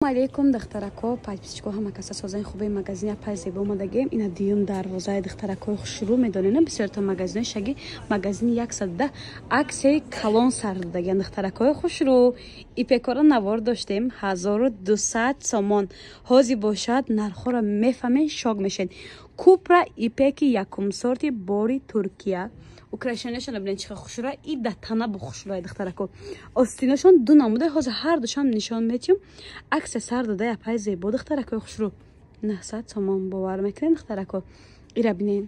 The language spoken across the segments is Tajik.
алейкум духтарако пайписчико ҳама каса созани хуби магазини апай зебо омадагем. Ина дуюм дарвозаи духтаракои хушрӯ медонем. бисёрта магазини шаги магазини 110 аксияи калон сар додагем. духтаракои хушрӯ ипекора навор доштем 1200 сомон. ҳозир бошад нархора мефаҳмед, шок мешед. купра ипеки якум сорти бори Туркия. Украшенияшон бинед чихел хушрӯ и да тана бо хушрӯ духтарако. Остиношон ду намуда ҳозир ҳар душам нишон метим. Аксия сар додаи апай зебо духтарако хушрӯ 900 сомон бовар мекунед духтарако. ира бинед.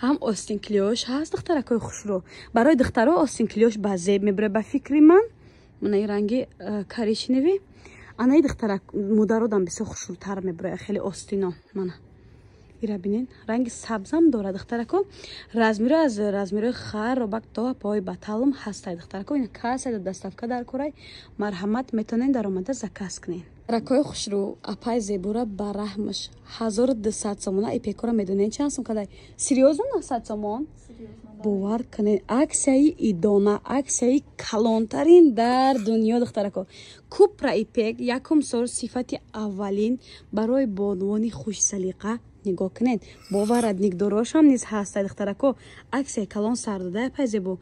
ҳам остин клёш ҳаст духтарако хушрӯ. Барои духтаро остин клёш ба зеб мебаре ба фикри ман. Мунаи ранги коричневӣ. Анаи духтарак модародам бисёр хушрӯтар мебаре хеле остино мана. ира бинед ранги сабзам дорад духтарако. размиро аз размирои хар робак то пои баталум ҳастай духтарако. ина касай доставка дар корай марҳамат метонен дар омада заказ кунен. ракои хушрӯ апай зебора ба раҳмаш 1200 сомона ипекора медонен чанд сум кадай серьёзно 900 сомон бовар кунен. аксияи идона аксияи калонтарин дар дунё духтарако. купра ипек якум сол сифати аввалин барои бонувони хушсалиқа нигоҳ кунед. боварад ниқдорошам низ ҳастай духтарако. аксияи калон сар додаи апай зебо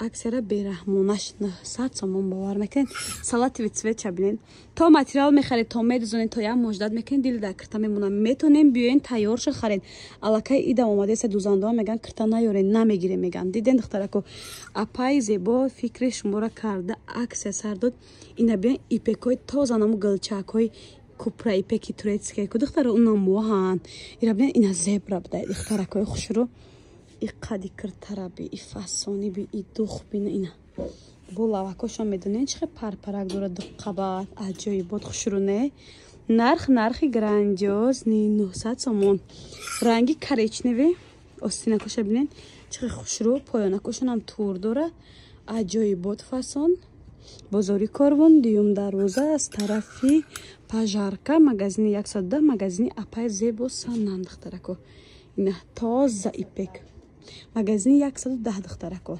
аксияра бераҳмонаш 900 сомон бовар мекунед. салати цвеча бинед. то материал мехаред то медузонед то як муждат мекунед дили дар кирта мемонад. метонем биёен тайёрша харед. аллакай идам омадаеса дузандоа меган кирта наёред намегирем меган. диден духтарако апай зебо фикри шумора карда аксия сар дод. ина биёен ипекои тоза наму галчакҳои купра ипеки турецкия ку духтаро унам моҳан. ира бинед ина зебра буда духтаракои хушрӯ. и қади киртара би и фасони би и дух бина ина бо лавакошон медонен чихе парпарак дорад дуққабат аҷоибот хушрӯ не. нархи грандиоз 900 сомон. ранги коричневӣ остинакоша бинед чихе хушрӯ. поёнакошонам тур дора аҷоибот фасон. бозори корвон дуюм дарвоза аз тарафи пажарка магазини 110 магазини апай зебо санам духтарако. ина тоза ипек магазини 110 духтарако.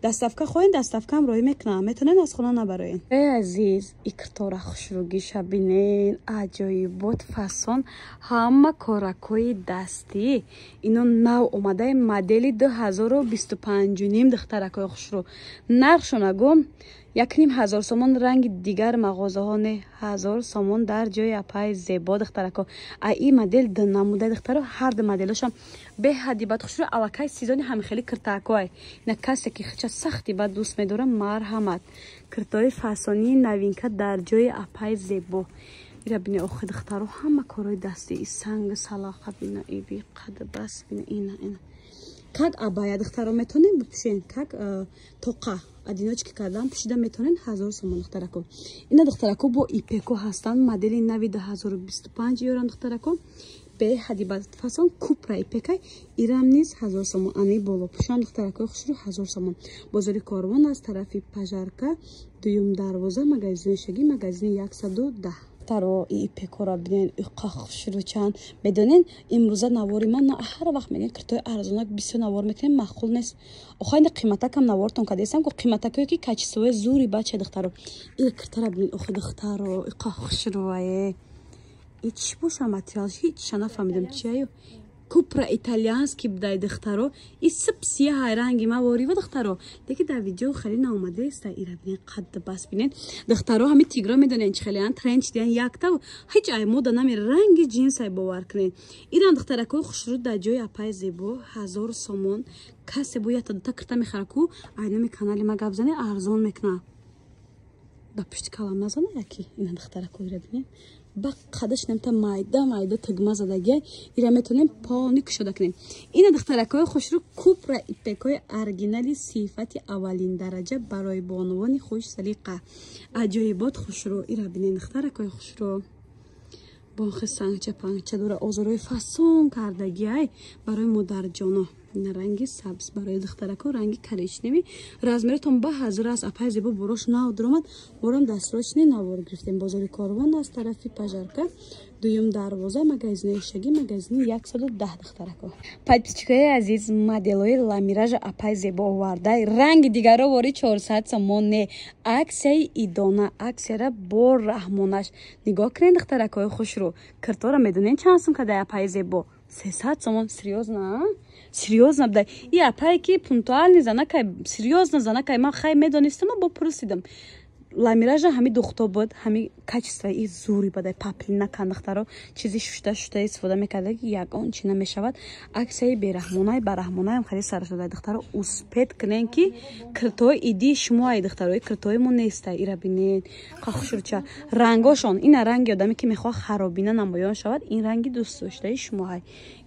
доставка хоҳед доставкаам роҳӣ мекунам. метонен аз хона набароен. азиз икртора хушрӯгиша бинен аҷоибот фасон ҳама коракои дастӣ. ино нав омадаи модели 2025 духтаракои хушрӯ. нархшона гум 1500 сомон. ранги дигар мағозаҳо не 1000 сомон дар ҷои апай зебо духтарако. и модел ду намудаи духтаро ҳар ду моделошам беҳади бад хушрӯ. аллакай сезони ҳамихели киртаакоай. ина касе ки хича сахти бад дӯст медорам марҳамат. киртои фасонии навинка дар ҷои апай зебо. ира бинед охи духтаро ҳама корои дастӣ и санг салаха бина и би қадбас бина ина как абая духтаро метонем бипӯшен как тоқа одиночки кардам пӯшида метонен 1000 сомон духтарако. ина духтарако бо ипеко ҳастанд модели нави 2025 ёрам духтарако. беҳади бад фасон купра ипекай ирам низ 1000 сомон. ани болопӯшон духтаракои хушрӯ 1000 сомон. бозори корвон аз тарафи пажарка дуюм дарвоза магазини шаги магазини 110 таро ипекора бинен иқа хушрӯчан медонен. имрӯза навори ман на ҳар вақт мегӯян киртои арзонак бисёр навор мекунем махул нест. охайна қиматакам наворатон кардесам ку қиматакое ки качествое зури бача духтаро. ира киртара бинен охи духтаро иқа хушрӯае. и чӣ боша материалш ҳеҷ нафаҳмидам чи аю. купра итальянский будай духтаро. и сипсияҳай ранги маворива духтаро. леки дар видео хеле наомадааста. ира бинен қадда бас бинен духтаро ҳами тигро медонен чи хелеан тренд шидан якта ҳеҷ ай мода намер ранги джинсай бовар кунен. ирам духтаракои хушрӯ дар ҷои апай зебо 1000 сомон. касе бо якта дута кирта мехара ку айноми канали ма гап зане арзон мекуна. ба пушти калам назана яки ина духтарако. ира бинен ба қадаш намта майда тагма задагия. ира метонем пони кушода кунем. ина духтаракои хушрӯ купра ипекои оригинали сифати аввалин дараҷа барои бонувони хушсалиқа аҷоибот хушрӯ. ира бинен духтаракои хушрӯ бонхи сангча пангча дора озорои фасон кардагиай барои модарҷоно. ин ранги сабз барои духтарако ранги коричневый размеритон ба ҳазир аст апай зебо бурош нав дуромад борам дастрочни навор гирифтем бозори Корвон аз тарафи пажарка дуюм дарвоза магазини ишаги магазини 110 духтарако подписчикои азиз моделои ламиража апай зебо овардай ранги дигаро вори 400 сомон не аксияи идона аксияра бо раҳмонаш нигоҳ кунед духтаракои хушрӯ киртора медонен чанд сум кадай апай зебо 300 сомон серьезно бдай и апай ки пунктуальни занакай серьезно занакай ман хай медонистам бо пурсидам ламиража ҳами духто буд ҳами качествои и зури бадай паплина кандахтаро чизи шушта истифода мекарда ки ягон чи намешавад аксияи бераҳмонай бараҳмонаям хади сарашуда духтаро успед кунен ки киртои иди шумои духтарои киртоимон нестай ира бинен қахшурча рангошон ина ранги одаме ки мехоҳад харобина намоён шавад ин ранги дӯстдоштаи шумоай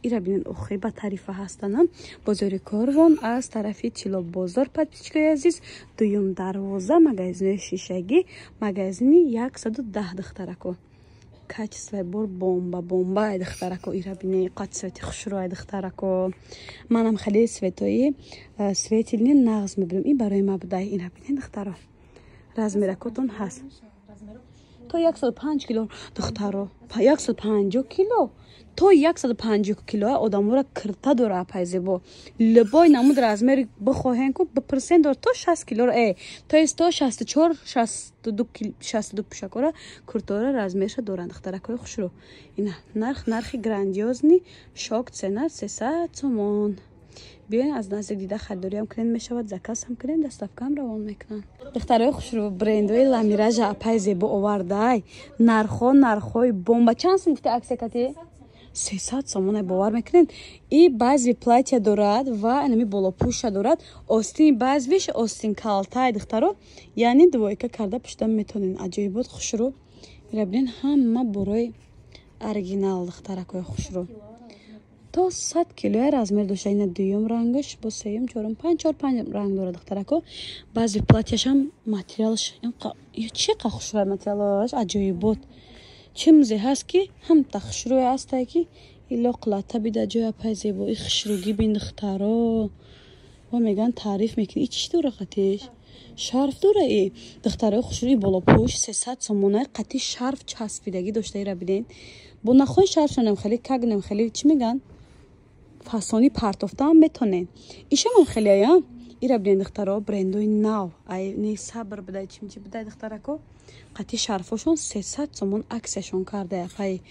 ира бинен охир ба тарифа ҳастанам бозори Корвон аз тарафи Тило бозор подписчикои азиз дуюм дарвоза магазини шишагӣ магазини 110 духтарако качествои бор бомба ай духтарако ира бинен қад свети хушрӯ ай духтарако манам хеле светои светилни нағз мебинам ин барои ма будай ира бинен духтаро размеракотон ҳаст то 105 кило духтаро 150 кило то 150 кило одамора кирта дора апай зебо любой намуд размери бихоҳен ку бипурсен дор то 60 кило то 164 62 пушакора куртора размерша доранд духтаракои хушрӯ ина нархи грандиозни шок цена 300 сомон биёен аз наздик дида харидориам кунед мешавад заказам кунед доставкаам равон мекунанд духтарои хушрӯ брендои ламиража апай зебо овардай нархои бомба чанд сум гуфта аксия кати 300 сомон бовар мекунед и баъзи платья дорад ва инами болопӯша дорад остини баъзвиш остин калтай духтаро яъни двойка карда пӯшида метонен аҷоибот хушрӯ ира бинен ҳама борои оригинал духтаракои хушрӯ то 100 кило размер дошта ина дуюм рангаш бо сеюм чорум 5 ранг дорад духтарако баъзи платьяшам материалш чи қа хушрӯ материалаш аҷоибот чӣ музе ҳаст ки ҳамта хушрӯе астае ки ило қилата бида ҷоя апай зебо и хушрӯги бин духтаро ва меган таъриф мекунӣ и чӣ дора қатиш шарф дора и духтарои хушрӯи болопӯш 300 сомонаи қатӣ шарф часпидагӣ дошта ира бинен бо нахои шарфшонам хеле кагнем хеле чӣ меган фасони партофтаам метонен ишамам хеле ая ира бинен духтаро брендои нав ай не сабр бидай чимчи бидай духтарако қатӣ шарфошон 300 сомон аксияшон карда апай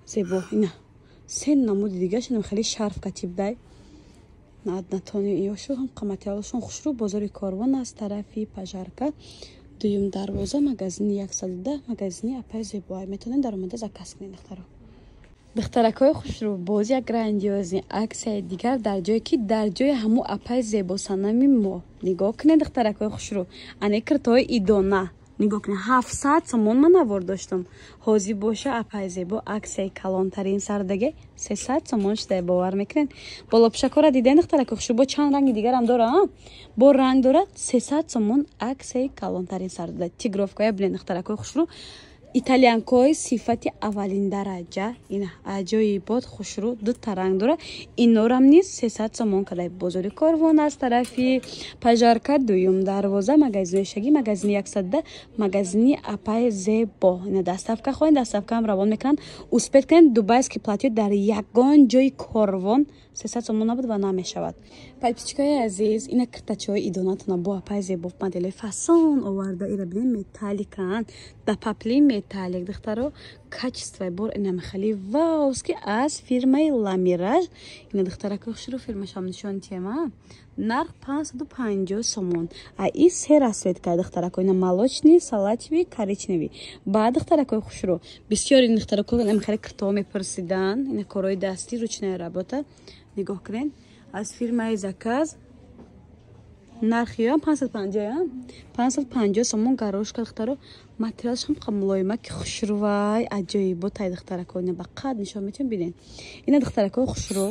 зебо ина сен намуди дигашонам хеле шарф кати бидай натони ёшу ҳам қиматиалошон хушрӯ бозори Корвон аз тарафи пажарка дуюм дарвоза магазини 110 магазини апай зебо ай метонен даромада заказ кунед духтаро духтаракои хушрӯ боз як грандиозни аксияи дигар дар ҷое ки дар ҷои ҳамун апай зебо санами мо нигоҳ кунед духтаракои хушрӯ ане киртои идона нигоҳ кунед 700 сомон ман навор доштам ҳозир боша апай зебо аксияи калонтарин сардаге 300 сомон шуда бовар мекунед болопӯшакора диден духтаракои хушрӯ бо чанд ранги дигарам дора бо ранг дорад 300 сомон аксияи калонтарин сардага тигровкоя бинед духтаракои хушрӯ итальянкои сифати аввалин дараҷа ина аҷоибот хушрӯ дута ранг дора инорам низ 300 сомон кадай бозори Корвон аз тарафи пажарка дуюм дарвоза магазини шагӣ магазини 110 магазини апай зебо ина доставка хоҳед доставкаам равон мекунанд успед кунед дубайский платьё дар ягон ҷои Корвон 300 сомон набуд ва намешавад подписчикои азиз ина киртачаҳои идонатона бо апай зебо модели фасон оварда ира бинен металликан да папли металлик духтаро качествои бор ина мехали ваус ки аз фирмаи ламираж ина духтаракои хушрӯ фирмашам нишон тема нарх 550 сомон а и се расветка духтарако ина молочный салативый коричневый ба духтаракои хушрӯ бисёр ин духтаракои ина мехали киртоҳо мепурсидан ина корои дастӣ ручная работа нигоҳ кунед аз фирмаи заказ нархи 550 сомон гарошка духтаро материалш ҳам мулоима ки хушрӯвай аҷоиботай духтарако ина ба қад нишон метавон бинед ина духтаракои хушрӯ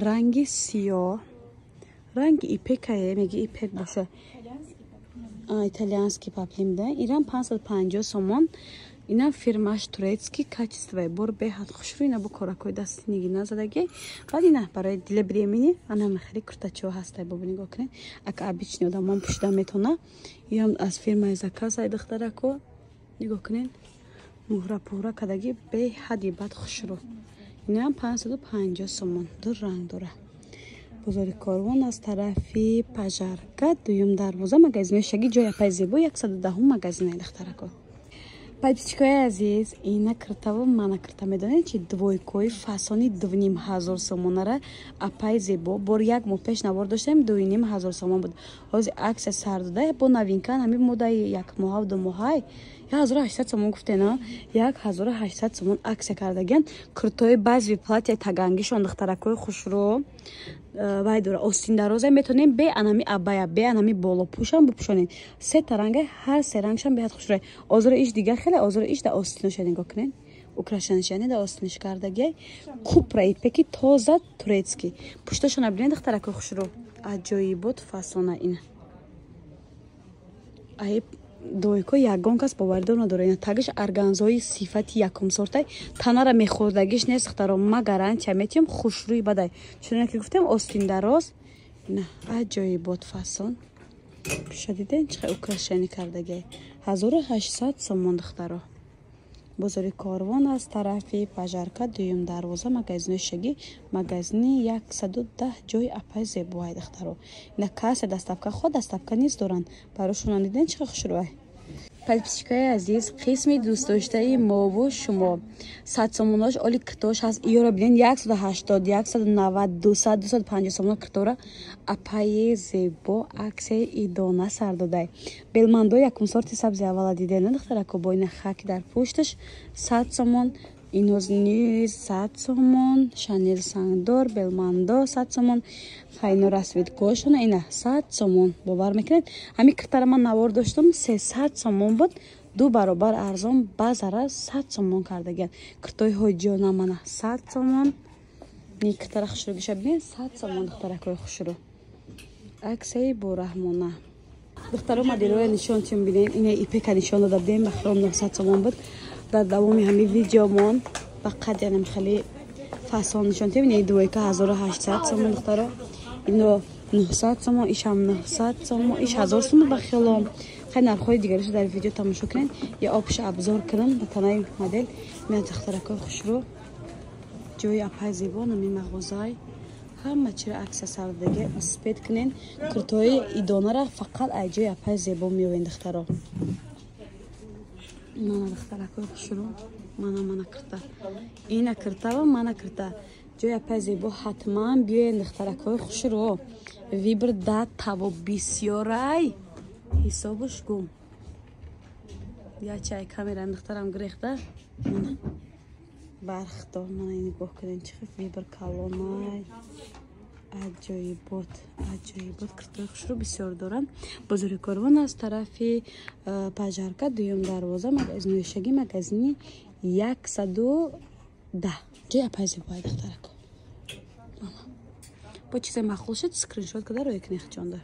ранги сиёҳ ранги ипекае меги ипек боша итальянский паплим да иран 550 сомон Ина фирмаш турецкий качество бор беҳад хушрӯ ина бу коракои дасти ниги назадаги баъд ина барои дила биремини ана мехари куртачо ҳастай бо нигоҳ кунед ака обични одамон пӯшида метона ям аз фирмаи заказай духтарако нигоҳ кунед муҳра пуҳра кадаги беҳади бад хушрӯ инам 550 сомон ду ранг дора бозори Корвон аз тарафи пажарка дуюм дарвоза магазини шаги ҷои апай зебо 110 магазинай духтарако подписчикои азиз ина киртаву мана кирта медонед чи двойкои фасони 2500 сомонара апай зебо бор як моҳ пеш навор доштем 2500 сомон буд ҳозир аксия сар дода бо новинка ҳами модаи як моҳав ду моҳай 1800 сомон гуфтена 1800 сомон аксия кардаган киртои базви платья тагангишон духтаракои хушрӯ вай дора остин дароза метонем бе анами абая бе анами болопӯшам бупӯшонем се та ранга ҳар се рангшам беҳад хушрӯ озро иш дигар хеле озро иш да остиноша нигоҳ кунед украшанаш яъне да остиниш кардагиай купра ипеки тоза турецкий пушташона бинед духтаракои хушрӯ аҷоибот фасона ина ай дойко ягон кас боваридор надора ина тагиш арганзои сифати якум сортай танара мехӯрдагиш нест духтаро ма гарантия метиҳам хушрӯи бадай чуна ки гуфтем остин дароз ина аҷоибот фасон пиша диден чихе украшани кардагиай 1800 сомон духтаро бозори Корвон аз тарафи пажарка дуюм дарвоза магазини шаги магазини 110 ҷои апай зебоай духтаро ина кассе доставка хо доставка низ доранд барошон диден чихе хушрӯай подписчикои азиз қисми дӯстдоштаи мову шумо 100 сомонош оли киртош ҳаст иёра бинен 180 190 200 250 сомон киртора апаи зебо аксияи идона сар додай белмандо якум сорти сабзи аввала дидена духтарако бо ина хаки дар пушташ 100 сомон иноз низ 100 сомон шанел сангдор белмандо 100 сомон файно расветгошона ина 100 сомон бовар мекунед ҳами киртара ман навор доштам 300 сомон буд ду баробар арзон ба зарар 100 сомон кардаган киртои ҳоҷиёна мана 100 сомон ни киртара хушрӯгиша бинед 100 сомон духтаракои хушрӯ аксияи бораҳмона духтаро моделҳои нишон тиём бинед ина ипека нишон дода будем ба хиром 900 сомон буд дар давоми ҳами видеомон ба қадри намихали фасон нишон тиём ина двойка 1800 сомон духтаро ино 900 сомон ишам 900 сомон иш 1000 сомон ба хилом хай нархҳои дигариша дар видео тамошо кунед я обша обзор кунам ба танаи модел ина духтаракои хушрӯ ҷои апай зебо нами мағозай ҳама чира аксия сардаги спед кунен киртои идонара фақат аз ҷои апай зебо меёвен духтаро мана духтаракои хушрӯ мана кирта ина киртава мана кирта ҷои апай зебо ҳатман биёен духтаракои хушрӯ вибр да таво бисёрай ҳисобуш гум ячай камерам духтарам гирехта мана бархто мана нигоҳ кунед чихе вибр калонай аҷоибот киртои хушрӯ бисёр дорам бозори Корвон аз тарафи пажарка дуюм дарвоза магазини шаги магазини 110 ҷои апай зебоай духтарако бо чизе махлул шуд скриншот када рӯи кунехҷонда